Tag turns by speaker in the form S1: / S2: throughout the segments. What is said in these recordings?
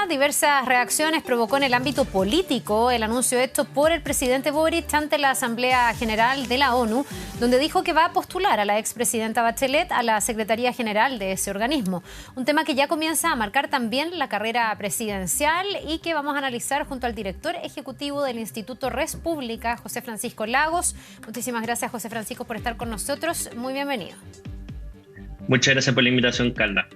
S1: semana diversas reacciones provocó en el ámbito político el anuncio hecho por el presidente Boric ante la Asamblea General de la ONU, donde dijo que va a postular a la expresidenta Bachelet a la Secretaría General de ese organismo. Un tema que ya comienza a marcar también la carrera presidencial y que vamos a analizar junto al director ejecutivo del Instituto Res Pública, José Francisco Lagos. Muchísimas gracias, José Francisco, por estar con nosotros. Muy bienvenido.
S2: Muchas gracias por la invitación, Carla.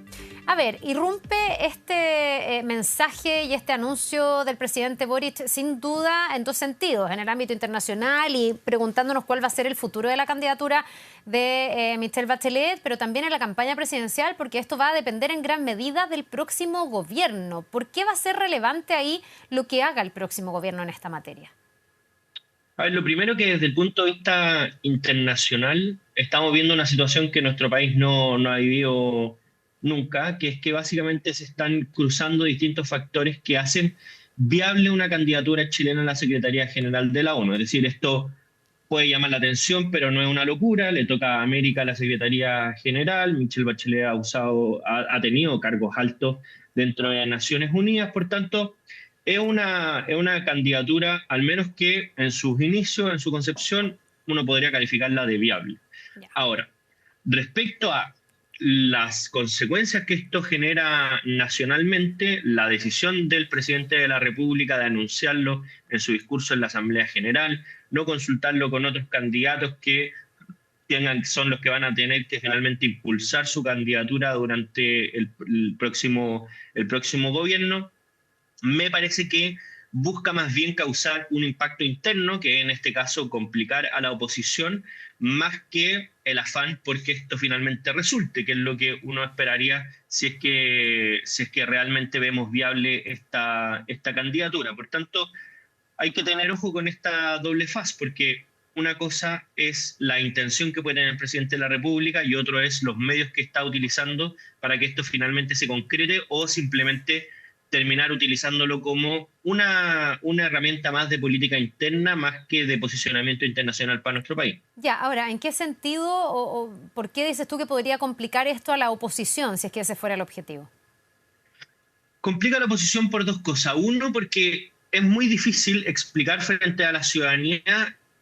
S1: A ver, irrumpe este mensaje y este anuncio del presidente Boric sin duda en dos sentidos, en el ámbito internacional y preguntándonos cuál va a ser el futuro de la candidatura de Michelle Bachelet, pero también en la campaña presidencial, porque esto va a depender en gran medida del próximo gobierno. ¿Por qué va a ser relevante ahí lo que haga el próximo gobierno en esta materia?
S2: A ver, lo primero que desde el punto de vista internacional estamos viendo una situación que nuestro país no ha vivido nunca, que es que básicamente se están cruzando distintos factores que hacen viable una candidatura chilena a la Secretaría General de la ONU. Es decir, esto puede llamar la atención, pero no es una locura. Le toca a América la Secretaría General. Michelle Bachelet ha tenido cargos altos dentro de Naciones Unidas. Por tanto, es una candidatura, al menos que en sus inicios, en su concepción, uno podría calificarla de viable.
S1: Ya.
S2: Ahora, respecto a las consecuencias que esto genera nacionalmente, la decisión del presidente de la República de anunciarlo en su discurso en la Asamblea General, no consultarlo con otros candidatos que son los que van a tener que finalmente impulsar su candidatura durante el próximo gobierno, me parece que busca más bien causar un impacto interno, que en este caso complicar a la oposición, más que el afán porque esto finalmente resulte, que es lo que uno esperaría si es que realmente vemos viable esta candidatura. Por tanto, hay que tener ojo con esta doble faz, porque una cosa es la intención que puede tener el presidente de la República y otro es los medios que está utilizando para que esto finalmente se concrete o simplemente terminar utilizándolo como una herramienta más de política interna más que de posicionamiento internacional para nuestro país.
S1: Ya, ahora, ¿en qué sentido o por qué dices tú que podría complicar esto a la oposición si es que ese fuera el objetivo?
S2: Complica la oposición por dos cosas. Uno, porque es muy difícil explicar frente a la ciudadanía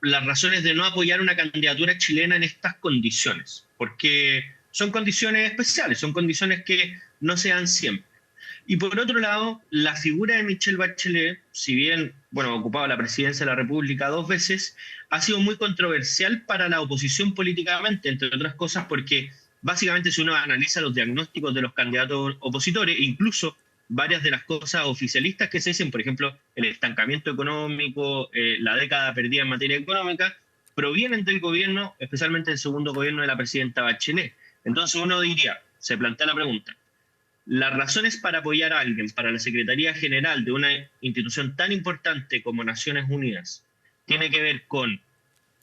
S2: las razones de no apoyar una candidatura chilena en estas condiciones, porque son condiciones especiales, son condiciones que no se dan siempre. Y por otro lado, la figura de Michelle Bachelet, si bien ha ocupado la presidencia de la República 2 veces, ha sido muy controversial para la oposición políticamente, entre otras cosas porque básicamente si uno analiza los diagnósticos de los candidatos opositores, incluso varias de las cosas oficialistas que se dicen, por ejemplo, el estancamiento económico, la década perdida en materia económica, provienen del gobierno, especialmente del segundo gobierno de la presidenta Bachelet. Entonces uno diría, se plantea la pregunta, las razones para apoyar a alguien para la Secretaría General de una institución tan importante como Naciones Unidas tiene que ver con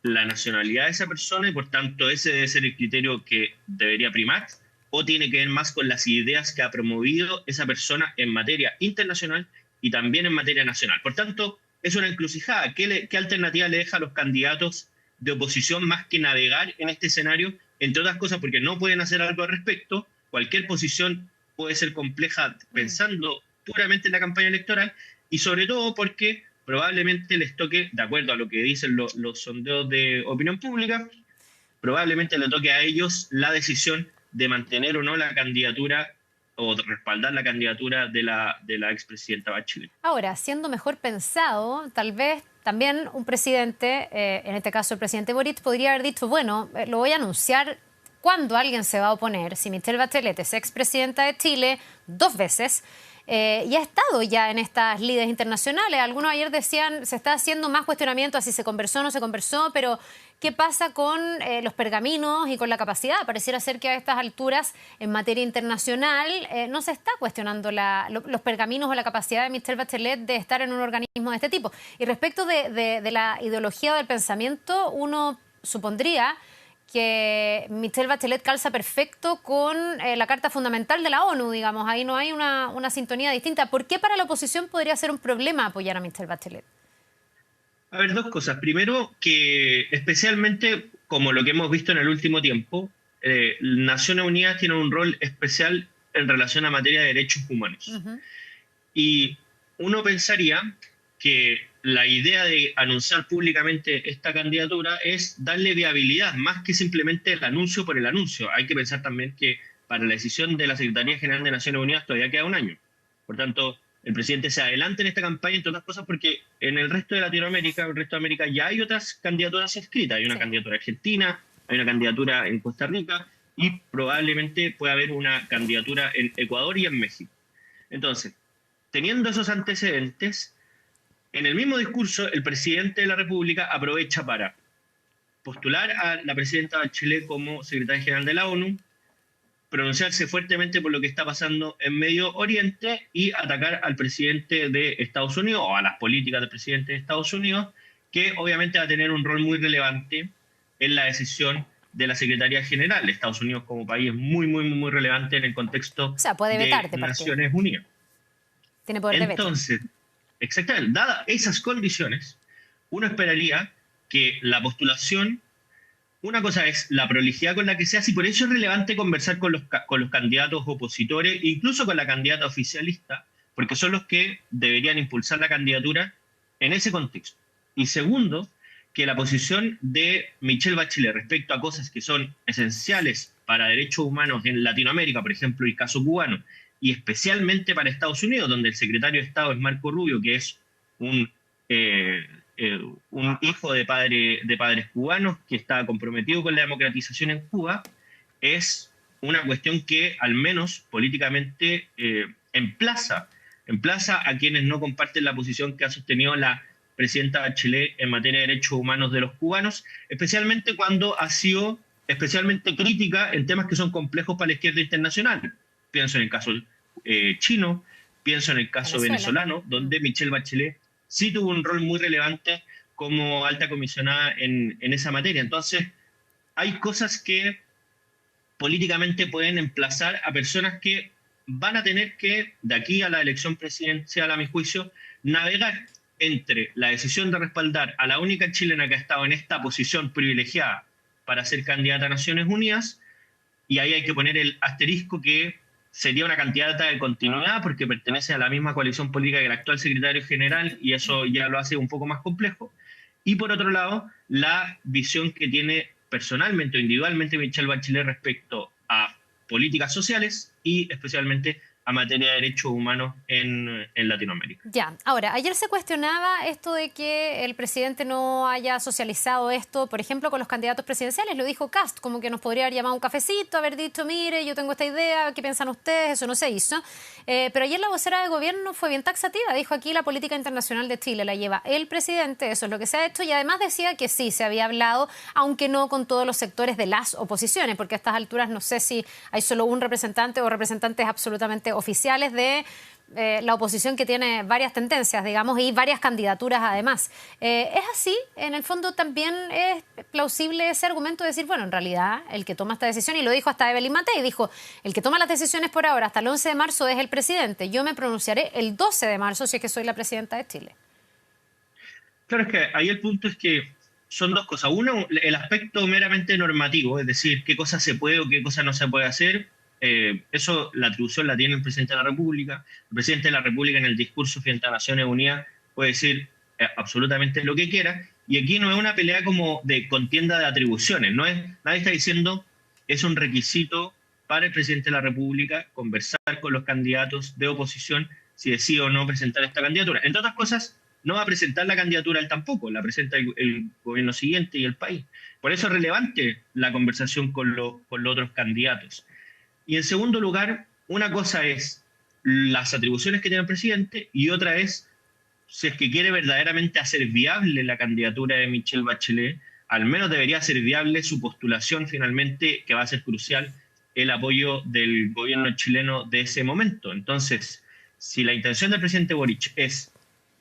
S2: la nacionalidad de esa persona y por tanto ese debe ser el criterio que debería primar, o tiene que ver más con las ideas que ha promovido esa persona en materia internacional y también en materia nacional. Por tanto, es una encrucijada. ¿Qué alternativa le deja a los candidatos de oposición más que navegar en este escenario? Entre otras cosas porque no pueden hacer algo al respecto. Cualquier posición puede ser compleja pensando puramente en la campaña electoral y sobre todo porque probablemente les toque, de acuerdo a lo que dicen los sondeos de opinión pública, probablemente le toque a ellos la decisión de mantener o no la candidatura o respaldar la candidatura de la expresidenta Bachelet.
S1: Ahora, siendo mejor pensado, tal vez también un presidente, en este caso el presidente Boric, podría haber dicho, bueno, lo voy a anunciar. ¿Cuándo alguien se va a oponer? Si Michelle Bachelet es expresidenta de Chile 2 veces y ha estado ya en estas lides internacionales. Algunos ayer decían, se está haciendo más cuestionamiento a si se conversó o no se conversó, pero ¿qué pasa con los pergaminos y con la capacidad? Pareciera ser que a estas alturas, en materia internacional, no se está cuestionando los pergaminos o la capacidad de Michelle Bachelet de estar en un organismo de este tipo. Y respecto de la ideología o del pensamiento, uno supondría que Michelle Bachelet calza perfecto con la Carta Fundamental de la ONU, digamos. Ahí no hay una sintonía distinta. ¿Por qué para la oposición podría ser un problema apoyar a Michelle Bachelet?
S2: A ver, dos cosas. Primero, que especialmente, como lo que hemos visto en el último tiempo, Naciones Unidas tiene un rol especial en relación a materia de derechos humanos. Y uno pensaría que la idea de anunciar públicamente esta candidatura es darle viabilidad, más que simplemente el anuncio por el anuncio. Hay que pensar también que para la decisión de la Secretaría General de Naciones Unidas todavía queda un año. Por tanto, el presidente se adelanta en esta campaña, entre otras cosas, porque en el resto de Latinoamérica, en el resto de América, ya hay otras candidaturas escritas. Hay una
S1: Sí.
S2: candidatura argentina, hay una candidatura en Costa Rica y probablemente pueda haber una candidatura en Ecuador y en México. Entonces, teniendo esos antecedentes, en el mismo discurso, el presidente de la República aprovecha para postular a la presidenta Bachelet como secretaria general de la ONU, pronunciarse fuertemente por lo que está pasando en Medio Oriente y atacar al presidente de Estados Unidos o a las políticas del presidente de Estados Unidos, que obviamente va a tener un rol muy relevante en la decisión de la Secretaría General. Estados Unidos como país es muy, muy, muy relevante en el contexto
S1: O sea, puede
S2: de
S1: vetar de partida.
S2: Naciones Unidas.
S1: Tiene poder de veto.
S2: Entonces, exactamente, dadas esas condiciones, uno esperaría que la postulación, una cosa es la prolijidad con la que se hace, y por eso es relevante conversar con los candidatos opositores, incluso con la candidata oficialista, porque son los que deberían impulsar la candidatura en ese contexto. Y segundo, que la posición de Michelle Bachelet respecto a cosas que son esenciales para derechos humanos en Latinoamérica, por ejemplo, el caso cubano, y especialmente para Estados Unidos, donde el secretario de Estado es Marco Rubio, que es un hijo de padres cubanos que está comprometido con la democratización en Cuba, es una cuestión que al menos políticamente emplaza a quienes no comparten la posición que ha sostenido la presidenta Bachelet en materia de derechos humanos de los cubanos, especialmente cuando ha sido especialmente crítica en temas que son complejos para la izquierda internacional. Pienso en el caso chino, pienso en el caso venezolano, donde Michelle Bachelet sí tuvo un rol muy relevante como alta comisionada en esa materia. Entonces, hay cosas que políticamente pueden emplazar a personas que van a tener que, de aquí a la elección presidencial, a mi juicio, navegar entre la decisión de respaldar a la única chilena que ha estado en esta posición privilegiada para ser candidata a Naciones Unidas, y ahí hay que poner el asterisco que sería una candidata de continuidad porque pertenece a la misma coalición política que el actual secretario general, y eso ya lo hace un poco más complejo. Y por otro lado, la visión que tiene personalmente o individualmente Michelle Bachelet respecto a políticas sociales y especialmente a materia de derechos humanos en Latinoamérica.
S1: Ya, ahora, ayer se cuestionaba esto de que el presidente no haya socializado esto, por ejemplo, con los candidatos presidenciales. Lo dijo Kast, como que nos podría haber llamado a un cafecito, haber dicho, mire, yo tengo esta idea, ¿qué piensan ustedes? Eso no se hizo. Pero ayer la vocera de gobierno fue bien taxativa. Dijo, aquí la política internacional de Chile la lleva el presidente, eso es lo que se ha hecho, y además decía que sí, se había hablado, aunque no con todos los sectores de las oposiciones, porque a estas alturas no sé si hay solo un representante o representantes absolutamente oficiales de la oposición, que tiene varias tendencias, digamos, y varias candidaturas además. ¿Es así? En el fondo también es plausible ese argumento de decir, bueno, en realidad el que toma esta decisión, y lo dijo hasta Evelyn Matei, dijo, el que toma las decisiones por ahora hasta el 11 de marzo es el presidente. Yo me pronunciaré el 12 de marzo si es que soy la presidenta de Chile.
S2: Claro, es que ahí el punto es que son dos cosas. Uno, el aspecto meramente normativo, es decir, qué cosas se puede o qué cosas no se puede hacer. Eso, la atribución la tiene el presidente de la República. El presidente de la República en el discurso frente a Naciones Unidas puede decir absolutamente lo que quiera. Y aquí no es una pelea como de contienda de atribuciones. Nadie está diciendo es un requisito para el presidente de la República conversar con los candidatos de oposición si decide o no presentar esta candidatura. Entre otras cosas, no va a presentar la candidatura él tampoco, la presenta el gobierno siguiente y el país. Por eso es relevante la conversación con los otros candidatos. Y en segundo lugar, una cosa es las atribuciones que tiene el presidente y otra es si es que quiere verdaderamente hacer viable la candidatura de Michelle Bachelet, al menos debería ser viable su postulación finalmente, que va a ser crucial el apoyo del gobierno chileno de ese momento. Entonces, si la intención del presidente Boric es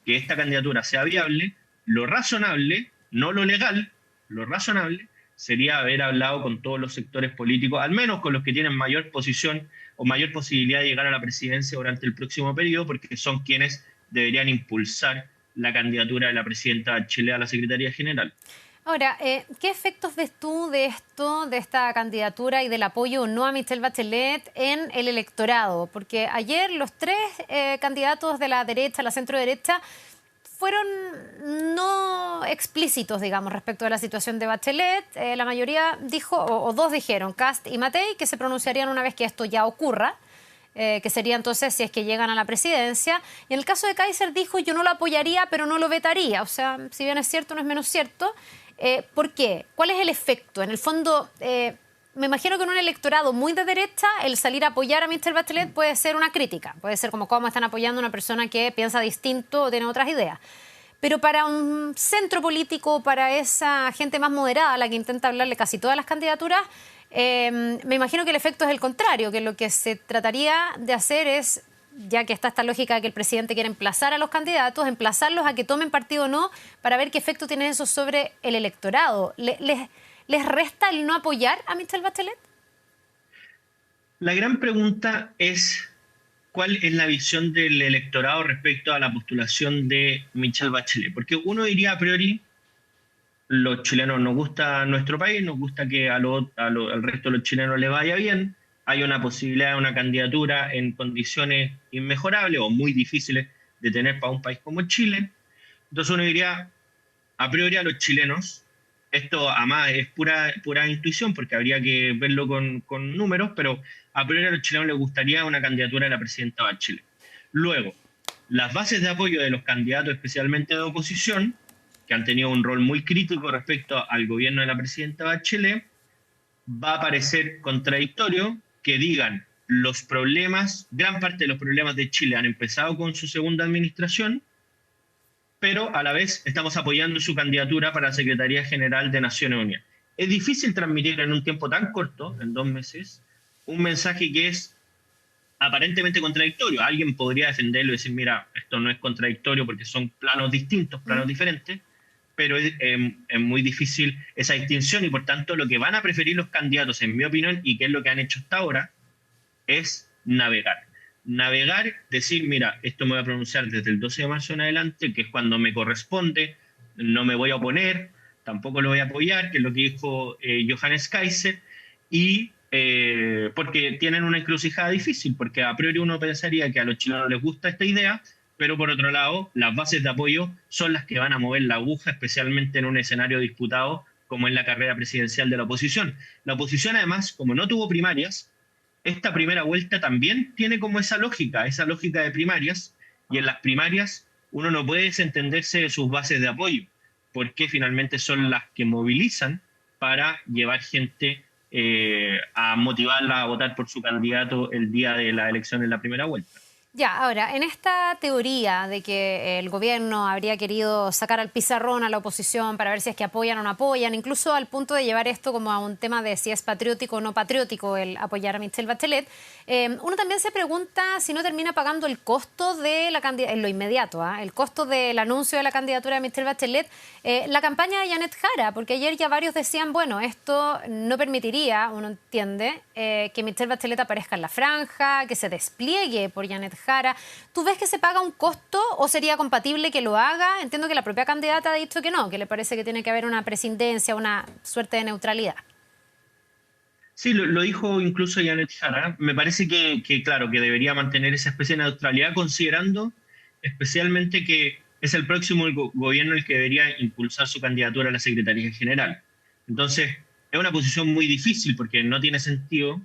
S2: que esta candidatura sea viable, lo razonable, no lo legal, lo razonable, sería haber hablado con todos los sectores políticos, al menos con los que tienen mayor posición o mayor posibilidad de llegar a la presidencia durante el próximo periodo, porque son quienes deberían impulsar la candidatura de la presidenta Bachelet a la Secretaría General.
S1: Ahora, ¿qué efectos ves tú de esto, de esta candidatura y del apoyo o no a Michelle Bachelet en el electorado? Porque ayer los tres candidatos de la derecha, la centro derecha, fueron no explícitos, digamos, respecto a la situación de Bachelet. La mayoría dijo, o dos dijeron, Kast y Matei, que se pronunciarían una vez que esto ya ocurra. Que sería entonces si es que llegan a la presidencia. Y en el caso de Kaiser dijo, yo no lo apoyaría, pero no lo vetaría. O sea, si bien es cierto, no es menos cierto. ¿Por qué? ¿Cuál es el efecto? En el fondo, me imagino que en un electorado muy de derecha, el salir a apoyar a Michelle Bachelet puede ser una crítica. Puede ser como cómo están apoyando a una persona que piensa distinto o tiene otras ideas. Pero para un centro político, para esa gente más moderada, a la que intenta hablarle casi todas las candidaturas, me imagino que el efecto es el contrario, que lo que se trataría de hacer es, ya que está esta lógica de que el presidente quiere emplazar a los candidatos, emplazarlos a que tomen partido o no, para ver qué efecto tiene eso sobre el electorado. ¿Les resta el no apoyar a Michelle Bachelet?
S2: La gran pregunta es cuál es la visión del electorado respecto a la postulación de Michelle Bachelet. Porque uno diría a priori, los chilenos nos gusta nuestro país, nos gusta que al resto de los chilenos le vaya bien, hay una posibilidad de una candidatura en condiciones inmejorables o muy difíciles de tener para un país como Chile. Entonces uno diría, a priori a los chilenos, esto además es pura intuición porque habría que verlo con números, pero a priori a los chilenos les gustaría una candidatura de la presidenta Bachelet. Luego, las bases de apoyo de los candidatos, especialmente de oposición, que han tenido un rol muy crítico respecto al gobierno de la presidenta Bachelet, va a parecer contradictorio que digan los problemas, gran parte de los problemas de Chile han empezado con su segunda administración, pero a la vez estamos apoyando su candidatura para la Secretaría General de Naciones Unidas. Es difícil transmitir en un tiempo tan corto, en 2 meses, un mensaje que es aparentemente contradictorio. Alguien podría defenderlo y decir, mira, esto no es contradictorio porque son planos distintos, planos diferentes, pero es muy difícil esa distinción y por tanto lo que van a preferir los candidatos, en mi opinión, y que es lo que han hecho hasta ahora, es navegar. Navegar, decir, mira, esto me voy a pronunciar desde el 12 de marzo en adelante, que es cuando me corresponde, no me voy a oponer, tampoco lo voy a apoyar, que es lo que dijo Johannes Kaiser, y porque tienen una encrucijada difícil, porque a priori uno pensaría que a los chilenos les gusta esta idea, pero por otro lado, las bases de apoyo son las que van a mover la aguja, especialmente en un escenario disputado como es la carrera presidencial de la oposición. La oposición, además, como no tuvo primarias, esta primera vuelta también tiene como esa lógica de primarias, y en las primarias uno no puede desentenderse de sus bases de apoyo, porque finalmente son las que movilizan para llevar gente a motivarla a votar por su candidato el día de la elección en la primera vuelta.
S1: Ya, ahora, en esta teoría de que el gobierno habría querido sacar al pizarrón a la oposición para ver si es que apoyan o no apoyan, incluso al punto de llevar esto como a un tema de si es patriótico o no patriótico el apoyar a Michelle Bachelet, uno también se pregunta si no termina pagando el costo de la candidatura, en lo inmediato, el costo del anuncio de la candidatura de Michelle Bachelet, la campaña de Janet Jara, porque ayer ya varios decían, bueno, esto no permitiría, uno entiende, que Michelle Bachelet aparezca en la franja, que se despliegue por Janet Jara. ¿Tú ves que se paga un costo o sería compatible que lo haga? Entiendo que la propia candidata ha dicho que no, que le parece que tiene que haber una prescindencia, una suerte de neutralidad.
S2: Sí, lo dijo incluso Janet Jara. Me parece claro, que debería mantener esa especie de neutralidad, considerando especialmente que es el próximo gobierno el que debería impulsar su candidatura a la Secretaría General. Entonces, es una posición muy difícil porque no tiene sentido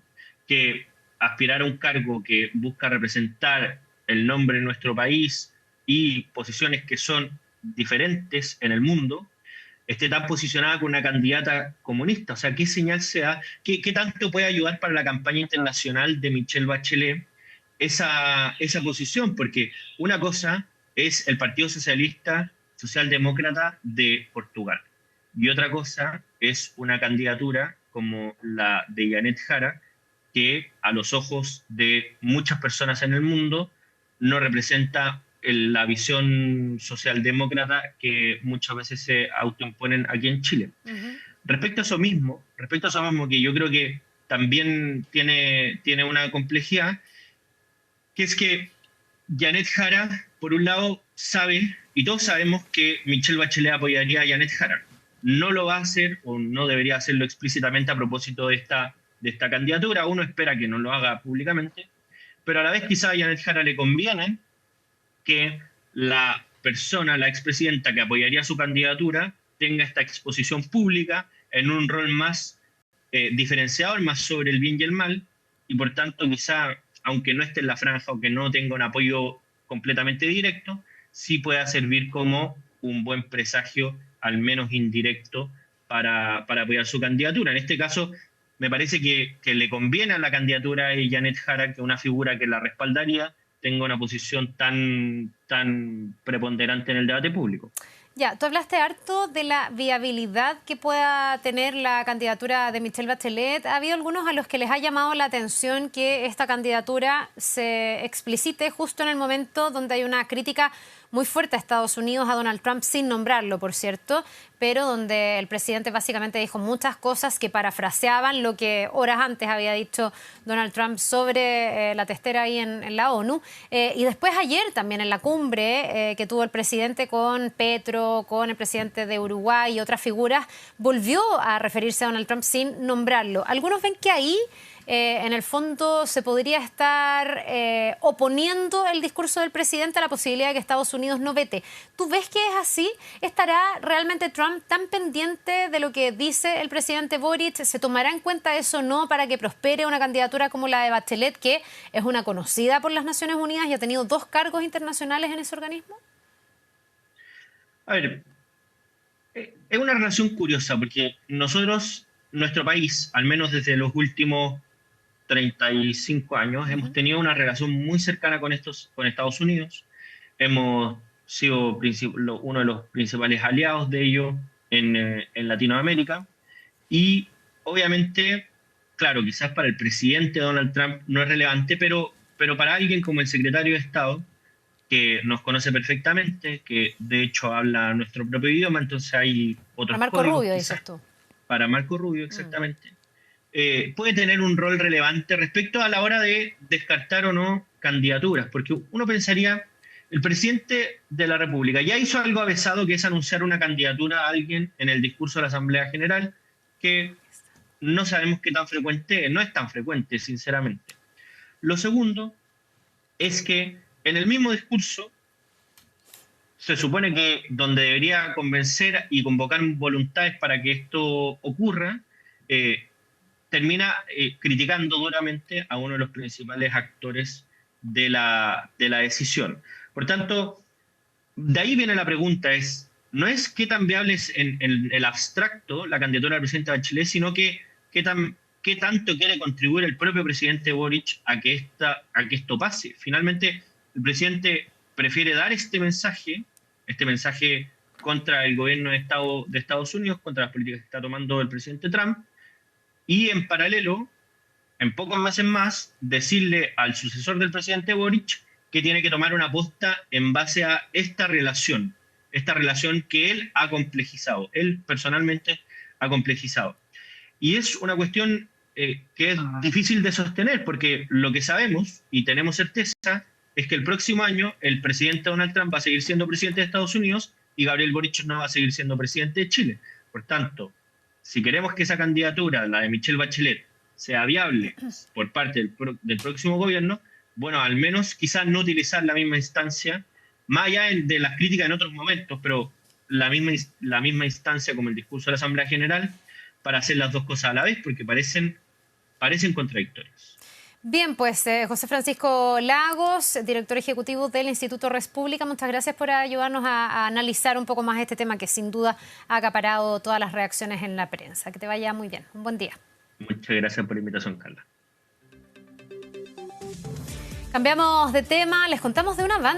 S2: que aspirar a un cargo que busca representar el nombre de nuestro país y posiciones que son diferentes en el mundo, esté tan posicionada con una candidata comunista. O sea, ¿qué señal se da? ¿Qué tanto puede ayudar para la campaña internacional de Michelle Bachelet esa posición? Porque una cosa es el Partido Socialista Socialdemócrata de Portugal y otra cosa es una candidatura como la de Janet Jara, que a los ojos de muchas personas en el mundo no representa la visión socialdemócrata que muchas veces se autoimponen aquí en Chile. Respecto a eso mismo, que yo creo que también tiene una complejidad, que es que Janet Jara, por un lado, sabe, y todos sabemos que Michelle Bachelet apoyaría a Janet Jara. no lo va a hacer o no debería hacerlo explícitamente a propósito de esta candidatura. Uno espera que no lo haga públicamente, pero a la vez quizá a Janet Jara le conviene que la persona, la expresidenta que apoyaría su candidatura, tenga esta exposición pública en un rol más diferenciador, más sobre el bien y el mal, y por tanto quizá, aunque no esté en la franja o que no tenga un apoyo completamente directo, sí pueda servir como un buen presagio, al menos indirecto, para apoyar su candidatura. En este caso, me parece que le conviene a la candidatura de Janet Jara que una figura que la respaldaría tenga una posición tan preponderante en el debate público.
S1: Ya, tú hablaste harto de la viabilidad que pueda tener la candidatura de Michelle Bachelet. Ha habido algunos a los que les ha llamado la atención que esta candidatura se explicite justo en el momento donde hay una crítica muy fuerte a Estados Unidos, a Donald Trump, sin nombrarlo, por cierto, pero donde el presidente básicamente dijo muchas cosas que parafraseaban lo que horas antes había dicho Donald Trump sobre la testera ahí en la ONU. Y después ayer también en la cumbre que tuvo el presidente con Petro, con el presidente de Uruguay y otras figuras, volvió a referirse a Donald Trump sin nombrarlo. Algunos ven que ahí en el fondo se podría estar oponiendo el discurso del presidente a la posibilidad de que Estados Unidos no vete. ¿Tú ves que es así? ¿Estará realmente Trump tan pendiente de lo que dice el presidente Boric? ¿Se tomará en cuenta eso o no para que prospere una candidatura como la de Bachelet, que es una conocida por las Naciones Unidas y ha tenido 2 cargos internacionales en ese organismo?
S2: A ver, es una relación curiosa porque nuestro país, al menos desde los últimos 35 años, hemos tenido una relación muy cercana con Estados Unidos. Hemos sido uno de los principales aliados de ellos en Latinoamérica. Y obviamente, claro, quizás para el presidente Donald Trump no es relevante, pero para alguien como el secretario de Estado, que nos conoce perfectamente, que de hecho habla nuestro propio idioma, entonces hay otros
S1: Para Marco Rubio, dices tú.
S2: Para Marco Rubio, exactamente. Puede tener un rol relevante respecto a la hora de descartar o no candidaturas, porque uno pensaría, el presidente de la República ya hizo algo avesado, que es anunciar una candidatura a alguien en el discurso de la Asamblea General, que no sabemos qué tan frecuente, no es tan frecuente, sinceramente. Lo segundo es que en el mismo discurso se supone que donde debería convencer y convocar voluntades para que esto ocurra, termina criticando duramente a uno de los principales actores de la decisión. Por tanto, de ahí viene la pregunta, no es qué tan viable es en el abstracto la candidatura del presidente Bachelet, sino que qué tanto quiere contribuir el propio presidente Boric a que esto pase. Finalmente, el presidente prefiere dar este mensaje contra el gobierno de Estados Unidos, contra las políticas que está tomando el presidente Trump, y en paralelo, en pocos meses más, decirle al sucesor del presidente Boric que tiene que tomar una posta en base a esta relación que él ha complejizado, él personalmente ha complejizado. Y es una cuestión que es difícil de sostener, porque lo que sabemos y tenemos certeza es que el próximo año el presidente Donald Trump va a seguir siendo presidente de Estados Unidos y Gabriel Boric no va a seguir siendo presidente de Chile. Por tanto, si queremos que esa candidatura, la de Michelle Bachelet, sea viable por parte del próximo gobierno, bueno, al menos quizás no utilizar la misma instancia, más allá de las críticas en otros momentos, pero la misma instancia como el discurso de la Asamblea General, para hacer las dos cosas a la vez, porque parecen contradictorias.
S1: Bien, pues José Francisco Lagos, director ejecutivo del Instituto Res Pública, muchas gracias por ayudarnos a analizar un poco más este tema que sin duda ha acaparado todas las reacciones en la prensa. Que te vaya muy bien. Un buen día.
S2: Muchas gracias por la invitación, Carla.
S1: Cambiamos de tema, les contamos de una banda